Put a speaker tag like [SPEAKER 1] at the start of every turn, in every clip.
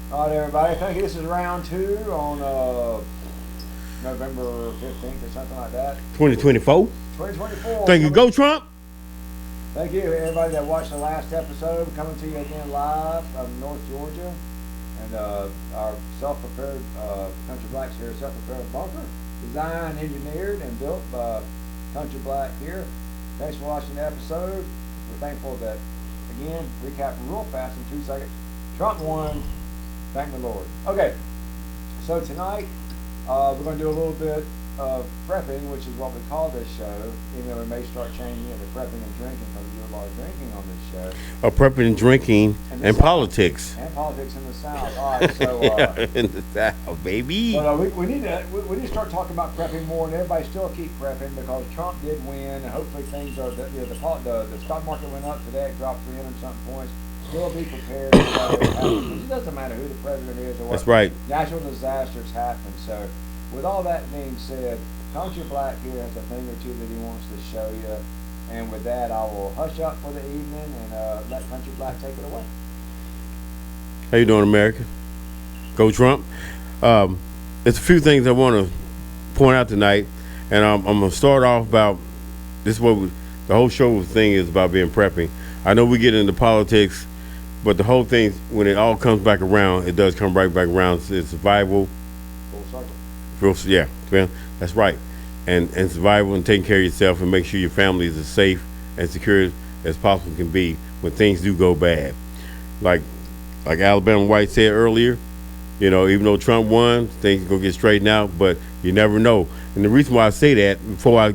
[SPEAKER 1] All right, everybody. Thank you. This is round two on November 15th or something like that.
[SPEAKER 2] 2024.
[SPEAKER 1] 2024.
[SPEAKER 2] Thank you. Go Trump.
[SPEAKER 1] Thank you, everybody that watched the last episode. Coming to you again live from North Georgia. And our self-prepared Country Blacks here, self-prepared bunker, designed, engineered, and built by Country Black here. Thanks for watching the episode. We're thankful that, again, recap real fast in 2 seconds. Trump won. Thank the Lord. Okay, so tonight we're going to do a little bit of prepping, which is what we call this show, even though we may start changing it to prepping and drinking because we do a lot of drinking on this show.
[SPEAKER 2] Prepping and drinking and politics.
[SPEAKER 1] And politics in the South. All right, so
[SPEAKER 2] yeah, in the South, baby.
[SPEAKER 1] But we need to start talking about prepping more, and everybody still keep prepping because Trump did win, and hopefully things are the stock market went up today, it dropped 300 something points. Still be prepared. It doesn't matter who the president is or what.
[SPEAKER 2] That's right.
[SPEAKER 1] Natural disasters happen. So, with all that being said, Country Black here has a thing or two that he wants to show you. And with that, I will hush up for the evening and let Country Black take it away.
[SPEAKER 2] How you doing, America? Go Trump. There's a few things I want to point out tonight, and I'm gonna start off about this. Is what the whole show thing is about, being prepping. I know we get into politics, but the whole thing, when it all comes back around, it does come right back around. It's survival.
[SPEAKER 1] Full circle.
[SPEAKER 2] Yeah, that's right. And survival and taking care of yourself and make sure your family is as safe and secure as possible can be when things do go bad. Like Alabama White said earlier, you know, even though Trump won, things are going to get straightened out, but you never know. And the reason why I say that, before I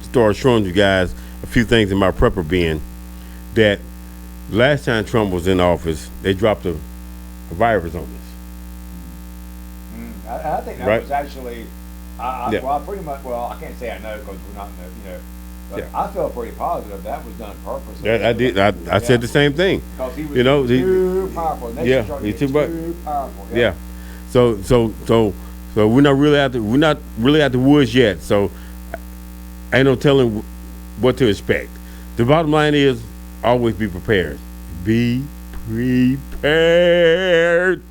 [SPEAKER 2] start showing you guys a few things in my prepper bin, that last time Trump was in office, they dropped a virus on us.
[SPEAKER 1] I think that
[SPEAKER 2] right?
[SPEAKER 1] was actually,
[SPEAKER 2] Yeah.
[SPEAKER 1] well, I can't say I know because we're not, but
[SPEAKER 2] Yeah.
[SPEAKER 1] I feel pretty positive that was done purposely.
[SPEAKER 2] I did. I said the same thing.
[SPEAKER 1] Because he was
[SPEAKER 2] too
[SPEAKER 1] powerful.
[SPEAKER 2] Yeah,
[SPEAKER 1] he's
[SPEAKER 2] too
[SPEAKER 1] powerful.
[SPEAKER 2] Yeah. So we're not really out the woods yet. So ain't no telling what to expect. The bottom line is always be prepared. Be prepared.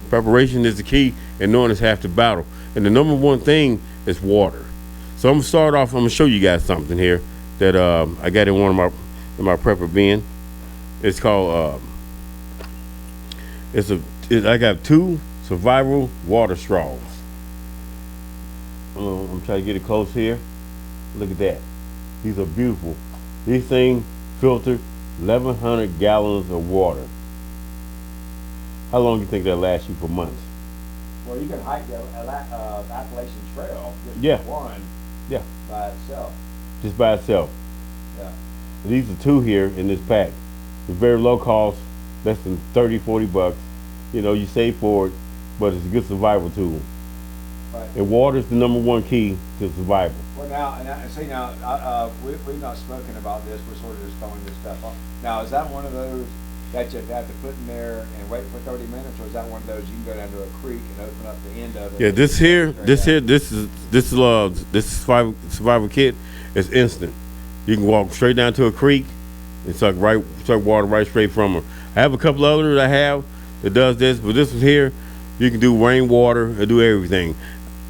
[SPEAKER 2] Preparation is the key, and knowing is half the battle. And the number one thing is water. So I'm gonna start off. I'm gonna show you guys something here that I got in one of my prepper bin. It's called. I got 2 survival water straws. I'm trying to get it close here. Look at that. These are beautiful. These things filter 1,100 gallons of water. How long do you think that'll last you for months?
[SPEAKER 1] Well, you can hike the Appalachian Trail
[SPEAKER 2] Yeah.
[SPEAKER 1] one
[SPEAKER 2] Yeah.
[SPEAKER 1] by itself.
[SPEAKER 2] Just by itself.
[SPEAKER 1] Yeah.
[SPEAKER 2] These are 2 here in this pack. It's very low cost, less than 30, 40 bucks. You know, you save for it, but it's a good survival tool.
[SPEAKER 1] Right.
[SPEAKER 2] And water is the number one key to survival.
[SPEAKER 1] Well, we've not spoken about this. We're sort of just throwing this stuff off. Now, is that one of those that you have to put in there and wait for 30 minutes, or is that one of those you can go down to a creek and open up the end of it?
[SPEAKER 2] Yeah, this survival kit is instant. You can walk straight down to a creek and suck water right straight from her. I have a couple others I have that does this, but this one here, you can do rainwater and do everything.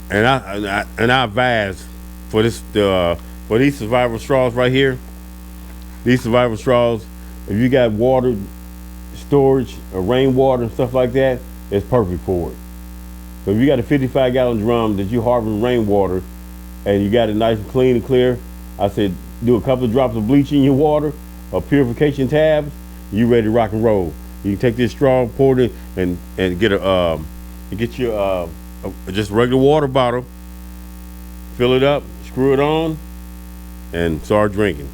[SPEAKER 2] And I advise for this for these survival straws right here. These survival straws, if you got water storage or rainwater and stuff like that, it's perfect for it. So if you got a 55-gallon drum that you harvest rainwater and you got it nice and clean and clear, I said do a couple of drops of bleach in your water or purification tabs, you ready to rock and roll. You can take this straw, pour it in, and get your just a regular water bottle, fill it up, screw it on, and start drinking.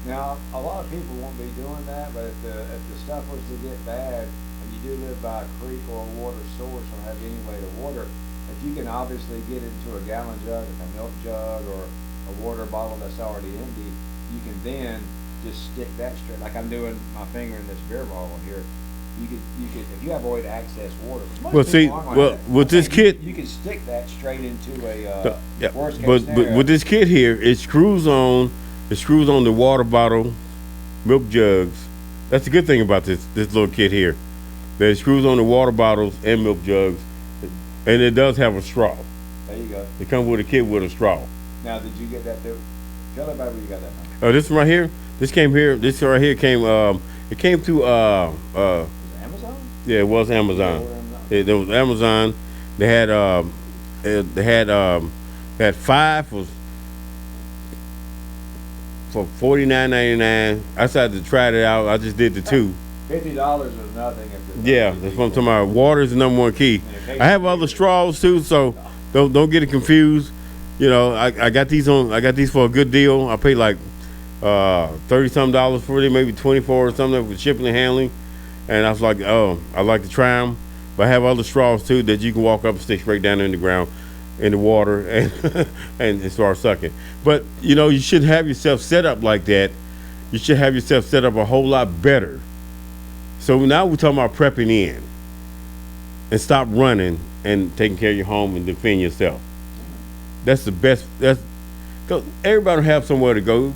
[SPEAKER 1] Now, a lot of people won't be doing that, but if the stuff was to get bad, and you do live by a creek or a water source or have any way to water, if you can obviously get it into a gallon jug, like a milk jug, or a water bottle that's already empty, you can then just stick that straight, like I'm doing my finger in this beer bottle here. You could, if you have a way to access water.
[SPEAKER 2] With this kit,
[SPEAKER 1] you can stick that straight into a worst case
[SPEAKER 2] but
[SPEAKER 1] scenario.
[SPEAKER 2] with this kit here, it screws on the water bottle, milk jugs. That's the good thing about this little kit here. There's screws on the water bottles and milk jugs, and it does have a straw.
[SPEAKER 1] There you go.
[SPEAKER 2] It comes with a kit with a straw.
[SPEAKER 1] Now, did you get that too? Tell everybody where you got that from.
[SPEAKER 2] Oh, this one right here. This came here. This right here came. It came through.
[SPEAKER 1] Was it Amazon?
[SPEAKER 2] Yeah, it was
[SPEAKER 1] Yeah,
[SPEAKER 2] Amazon.
[SPEAKER 1] order Amazon.
[SPEAKER 2] There was Amazon. They had. They had 5 for $49.99. I decided to try it out. I just did the 2.
[SPEAKER 1] $50 is nothing if it's
[SPEAKER 2] Yeah, that's what I'm talking about. Water is the number one key.
[SPEAKER 1] Yeah,
[SPEAKER 2] I have other straws too, so don't get it confused. You know, I got these for a good deal. I paid like $30-something for them, maybe 24 or something with shipping and handling. And I was like, oh, I like to try them. But I have other straws too that you can walk up and stick straight down in the ground, in the water, and and start sucking. But you know, you should have yourself set up like that. You should have yourself set up a whole lot better. So now we're talking about prepping in, and stop running and taking care of your home and defend yourself. That's the best. Cause everybody will have somewhere to go.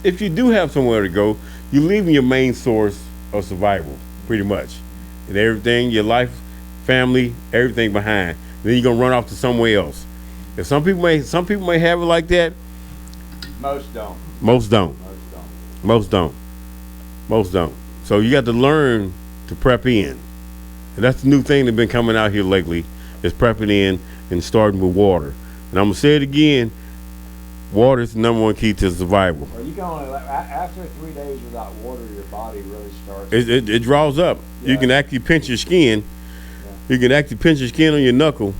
[SPEAKER 2] If you do have somewhere to go, you're leaving your main source of survival, pretty much, and everything, your life, family, everything behind. Then you're gonna run off to somewhere else. If some people may have it like that.
[SPEAKER 1] Most don't.
[SPEAKER 2] Most don't.
[SPEAKER 1] Most don't.
[SPEAKER 2] Most don't. Most don't. So you got to learn to prep in. And that's the new thing that's been coming out here lately, is prepping in and starting with water. And I'm going to say it again, water is the number one key to survival.
[SPEAKER 1] Well, you can only, after 3 days without water, your body really starts.
[SPEAKER 2] It draws up.
[SPEAKER 1] Yeah.
[SPEAKER 2] You can actually pinch your skin.
[SPEAKER 1] Yeah.
[SPEAKER 2] You can actually pinch your skin on your knuckle.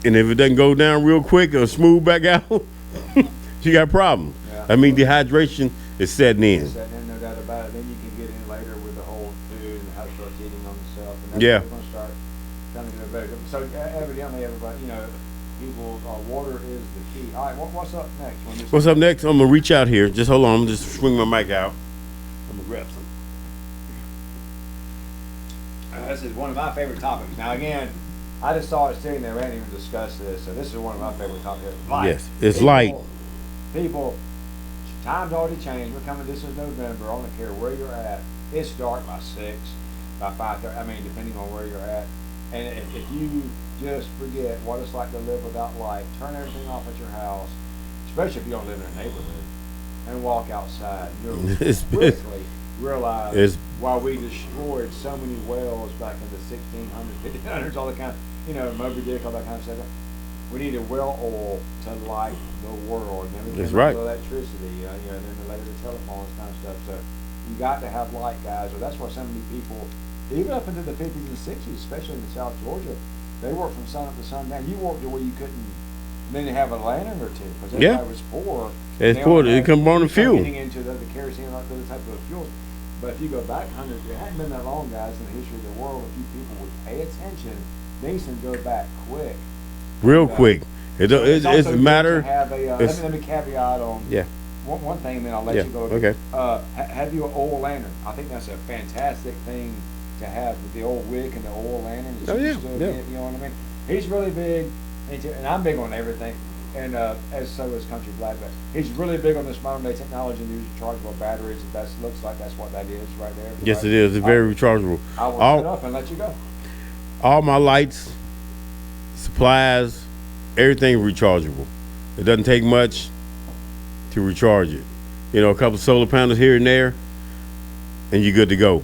[SPEAKER 2] And if it doesn't go down real quick or smooth back out, you got problems.
[SPEAKER 1] Yeah.
[SPEAKER 2] I mean, dehydration is setting in.
[SPEAKER 1] It's setting in, no doubt about it. Then you can get in later with the whole food and how it starts eating on itself. And that's
[SPEAKER 2] Yeah.
[SPEAKER 1] going to start coming to a better. So evidently, everybody, people, water is the key. All right, what's up next?
[SPEAKER 2] What's up next? I'm going to reach out here. Just hold on. I'm going to just swing my mic out. I'm going to grab some.
[SPEAKER 1] This is one of my favorite topics. Now, again, I just saw it sitting there. We hadn't even discussed this. So this is one of my favorite topics. Light.
[SPEAKER 2] Yes, it's light.
[SPEAKER 1] People, time's already changed. We're coming. This is November. I don't care where you're at. It's dark by 6, by 5:30. I mean, depending on where you're at. And if you just forget what it's like to live without light, turn everything off at your house, especially if you don't live in a neighborhood, and walk outside, you'll quickly realize why we destroyed so many wells back in the 1600s, 1500s, all the kind of, Moby Dick, all that kind of stuff. We needed well oil to light the world. And everything.
[SPEAKER 2] That's right.
[SPEAKER 1] Electricity, then later the telephones kind of stuff. So you got to have light, guys. Or that's why so many people, even up into the 50s and 60s, especially in South Georgia, they worked from sun up to sundown. You worked to where you couldn't then have a lantern or two because everybody was poor.
[SPEAKER 2] It's poor. It can burn the fuel.
[SPEAKER 1] Getting into the kerosene, like those type of fuels. But if you go back hundreds, it hadn't been that long, guys, in the history of the world. If you people would pay attention, things can go back quick.
[SPEAKER 2] Real quick. It's
[SPEAKER 1] also
[SPEAKER 2] a
[SPEAKER 1] good
[SPEAKER 2] matter.
[SPEAKER 1] to have a, let me caveat on one thing, and then I'll let you go.
[SPEAKER 2] Okay.
[SPEAKER 1] Have you an oil lantern? I think that's a fantastic thing to have with the old wick and the oil lantern.
[SPEAKER 2] Oh, yeah.
[SPEAKER 1] You know what I mean? He's really big, and I'm big on everything. And as so is Country Black, but he's really big on this modern day technology and using rechargeable batteries. That looks like that's what that is right there.
[SPEAKER 2] Yes,
[SPEAKER 1] right?
[SPEAKER 2] it is. It's very rechargeable.
[SPEAKER 1] I will set up and let you go.
[SPEAKER 2] All my lights, supplies, everything rechargeable. It doesn't take much to recharge it. A couple solar panels here and there, and you're good to go.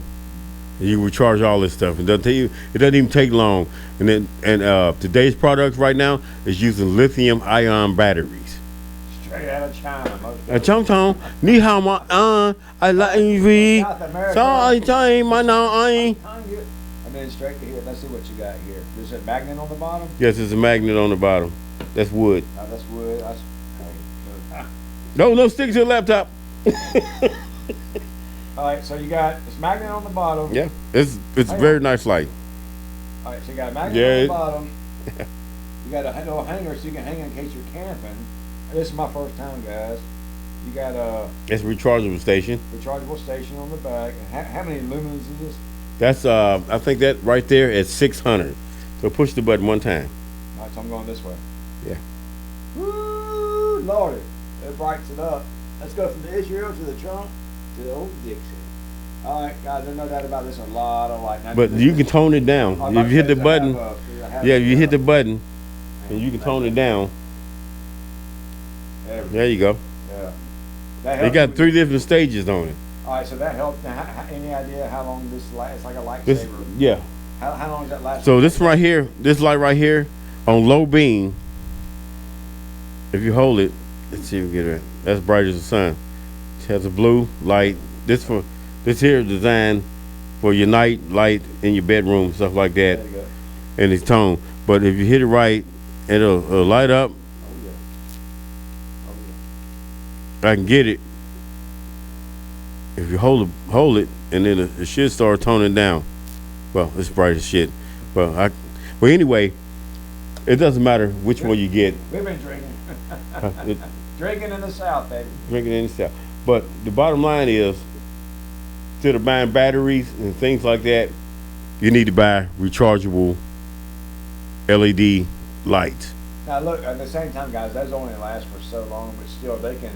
[SPEAKER 2] And you recharge all this stuff. It doesn't even take long. And today's products right now is using lithium-ion batteries.
[SPEAKER 1] Straight out of China.
[SPEAKER 2] Chong Chong, ni hao ma I like you. So I tell my now I.
[SPEAKER 1] And then straight to here. Let's see what you got here. Is it a magnet on the bottom?
[SPEAKER 2] Yes, it's a magnet on the bottom. That's wood.
[SPEAKER 1] No, that's wood.
[SPEAKER 2] No, stick to the laptop.
[SPEAKER 1] All right, so you got this magnet on the bottom.
[SPEAKER 2] Yeah, it's very nice light.
[SPEAKER 1] All right, so you got a magnet on the bottom. You got a little hanger so you can hang in case you're camping. This is my first time, guys. You got a
[SPEAKER 2] It's a rechargeable station.
[SPEAKER 1] Rechargeable station on the back. How many lumens is this?
[SPEAKER 2] That's I think that right there is 600. So push the button one time.
[SPEAKER 1] All right, so I'm going this way.
[SPEAKER 2] Yeah.
[SPEAKER 1] Woo, Lordy, it brights it up. Let's go from the Israel to the trunk to the old Dixie. All right, guys, there's no doubt about this. A lot of light. Now,
[SPEAKER 2] But you can tone it down.
[SPEAKER 1] I'm
[SPEAKER 2] If
[SPEAKER 1] about
[SPEAKER 2] you hit
[SPEAKER 1] to
[SPEAKER 2] the
[SPEAKER 1] say,
[SPEAKER 2] button,
[SPEAKER 1] have
[SPEAKER 2] yeah, if you hit the
[SPEAKER 1] uh,
[SPEAKER 2] button, and you can tone it down.
[SPEAKER 1] There we go.
[SPEAKER 2] There you go.
[SPEAKER 1] Yeah. That
[SPEAKER 2] They
[SPEAKER 1] helps
[SPEAKER 2] got
[SPEAKER 1] with-
[SPEAKER 2] 3 different stages on it.
[SPEAKER 1] All right, so that helped. Now, any idea how long this lasts? It's like a
[SPEAKER 2] This,
[SPEAKER 1] lightsaber.
[SPEAKER 2] yeah.
[SPEAKER 1] How long does that last?
[SPEAKER 2] So this right here, this light right here, on low beam, if you hold it, let's see if we get it. That's bright as the sun. It has a blue light. This here is designed for your night light in your bedroom, stuff like that,
[SPEAKER 1] There you go.
[SPEAKER 2] and it's tone. But if you hit it right, it'll light up.
[SPEAKER 1] Oh yeah. Oh yeah.
[SPEAKER 2] I can get it. If you hold it, and then it should start toning down. Well, it's bright as shit. Well, anyway, it doesn't matter which one you get.
[SPEAKER 1] We've been drinking.
[SPEAKER 2] It,
[SPEAKER 1] Drinking in the South, baby.
[SPEAKER 2] drinking in itself. But the bottom line is, instead of buying batteries and things like that, you need to buy rechargeable LED lights.
[SPEAKER 1] Now look, at the same time, guys, those only last for so long, but still, they can.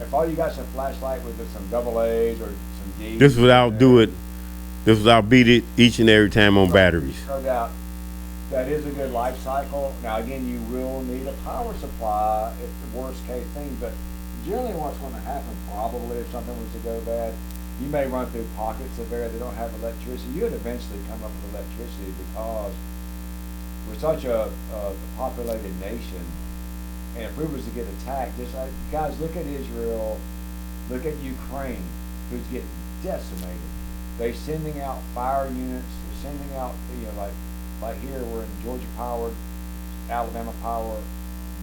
[SPEAKER 1] If all you got's a flashlight with some double A's or some D's.
[SPEAKER 2] This would outdo it. This would outbeat it each and every time on batteries.
[SPEAKER 1] No doubt. That is a good life cycle. Now again, you will need a power supply if the worst case thing, but generally what's going to happen probably if something was to go bad, you may run through pockets of area that don't have electricity. You would eventually come up with electricity because we're such a populated nation, and if we was to get attacked, just like, guys, look at Israel, look at Ukraine, who's getting decimated. They're sending out fire units, they're sending out, like here, we're in Georgia Power, Alabama Power,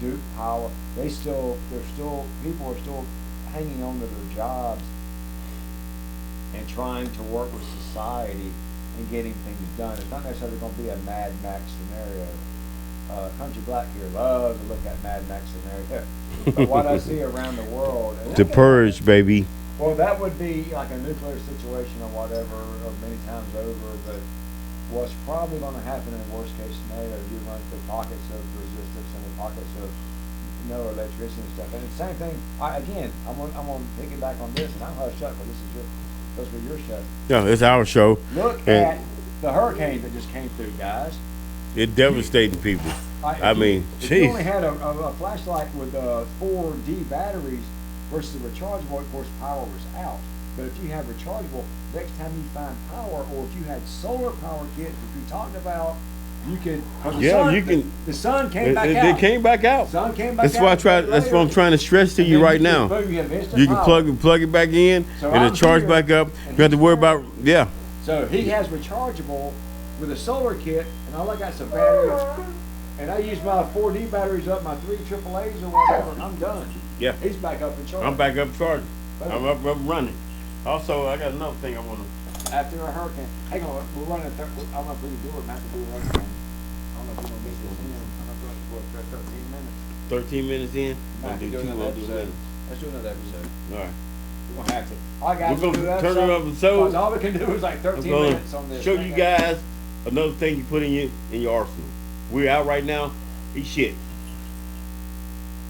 [SPEAKER 1] Duke Power. People are still hanging on to their jobs and trying to work with society and getting things done. It's not necessarily going to be a Mad Max scenario. Country Black here loves to look at Mad Max scenario. But what I see around the world, and
[SPEAKER 2] The Purge, baby.
[SPEAKER 1] well, that would be like a nuclear situation or whatever, or many times over, but what's probably going to happen in the worst case scenario, you run through pockets of resistance and the pockets of no electricity and stuff. And the same thing, I'm going to piggyback on this, and I'm hushed up, but this is supposed to be your show.
[SPEAKER 2] Yeah, it's our show.
[SPEAKER 1] Look at the hurricane that just came through, guys.
[SPEAKER 2] It's devastating people.
[SPEAKER 1] If you only
[SPEAKER 2] jeez.
[SPEAKER 1] had a flashlight with 4D batteries versus a rechargeable, of course, power was out. But if you have rechargeable, next time you find power, or if you had solar power kit, if you talked about, you could. The sun came back out.
[SPEAKER 2] It came back out.
[SPEAKER 1] Sun came back
[SPEAKER 2] That's why That's what I'm trying to stress to you right now. You can plug it back in,
[SPEAKER 1] So
[SPEAKER 2] and
[SPEAKER 1] I'm
[SPEAKER 2] it charge
[SPEAKER 1] here,
[SPEAKER 2] back up.
[SPEAKER 1] and
[SPEAKER 2] You have to
[SPEAKER 1] he's
[SPEAKER 2] worry
[SPEAKER 1] there.
[SPEAKER 2] about
[SPEAKER 1] So he has rechargeable with a solar kit, and all I got's a battery, and I use my 4D batteries up, my 3 AAAs or whatever, and I'm done.
[SPEAKER 2] Yeah.
[SPEAKER 1] He's back up and charged.
[SPEAKER 2] I'm back up charging. I'm up running. Also, I got another thing I want to.
[SPEAKER 1] After a hurricane, hang on, we're running. I don't know if we can do it. Have to do it. I don't know if we're gonna miss this in. I don't know if we're 13 minutes.
[SPEAKER 2] 13 minutes in.
[SPEAKER 1] Might have to do another episode. Let's do another episode.
[SPEAKER 2] All right.
[SPEAKER 1] We're gonna have to. All right, guys,
[SPEAKER 2] We're gonna
[SPEAKER 1] do that
[SPEAKER 2] turn it up and so.
[SPEAKER 1] Because all we can do is like
[SPEAKER 2] I'm
[SPEAKER 1] 13
[SPEAKER 2] gonna
[SPEAKER 1] minutes on this.
[SPEAKER 2] show you guys another thing you put in your arsenal. We're out right now. Eat shit.